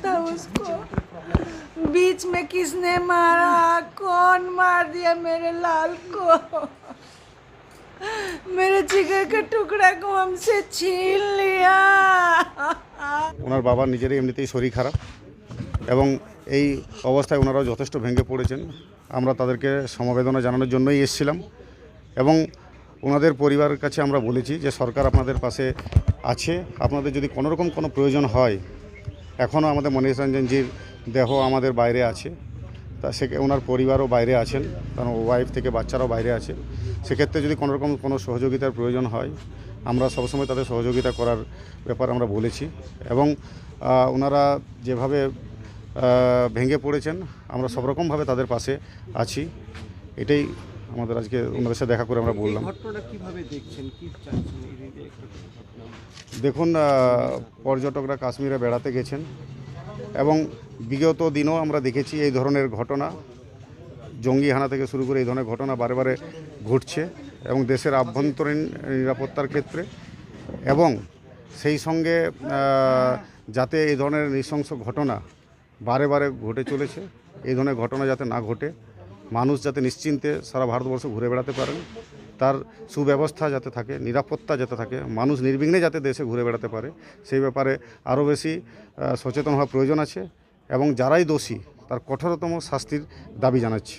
था उसको। बीच में किसने मारा, कौन मार दिया मेरे लाल को। मेरे जिगर के टुकड़ा को हमसे छीन लिया। ওনার বাবা নিজেরই এমনিতেই শরীর খারাপ এবং এই অবস্থায় ওনারাও যথেষ্ট ভেঙে পড়েছেন। আমরা তাদেরকে সমবেদনা জানানোর জন্যই এসেছিলাম এবং ওনাদের পরিবারের কাছে আমরা বলেছি যে সরকার আপনাদের পাশে আছে, আপনাদের যদি কোনোরকম কোনো প্রয়োজন হয়, এখনও আমাদের মনীষ রঞ্জনজির দেহ আমাদের বাইরে আছে, তা সে ওনার পরিবারও বাইরে আছেন, কারণ ওয়াইফ থেকে বাচ্চারাও বাইরে আছে। সেক্ষেত্রে যদি কোনোরকম কোনো সহযোগিতার প্রয়োজন হয়, আমরা সবসময় তাদের সহযোগিতা করার ব্যাপার আমরা বলেছি এবং ওনারা যেভাবে ভেঙে পড়েছেন আমরা সব রকমভাবে তাদের পাশে আছি। এটাই আমাদের আজকে ওনাদের সাথে দেখা করে আমরা বললাম। ঘটনাটা কিভাবে দেখছেন, কি চাইছেন এই যে একটা ঘটনা? দেখুন, পর্যটকরা কাশ্মীরে বেড়াতে গেছেন এবং বিগত দিনও আমরা দেখেছি এই ধরনের ঘটনা, জঙ্গি হানা থেকে শুরু করে এই ধরনের ঘটনা বারে বারে ঘটছে এবং দেশের আভ্যন্তরীণ নিরাপত্তার ক্ষেত্রে এবং সেই সঙ্গে যাতে এই ধরনের নৃশংস ঘটনা বারে বারে ঘটে চলেছে, এই ধরনের ঘটনা যাতে না ঘটে, মানুষ যাতে নিশ্চিন্তে সারা ভারতবর্ষ ঘুরে বেড়াতে পারেন, তার সুব্যবস্থা যাতে থাকে, নিরাপত্তা যাতে থাকে, মানুষ নির্বিঘ্নে যাতে দেশে ঘুরে বেড়াতে পারে, সেই ব্যাপারে আরও বেশি সচেতন হওয়া প্রয়োজন আছে এবং যারাই দোষী তার কঠোরতম শাস্তির দাবি জানাচ্ছি।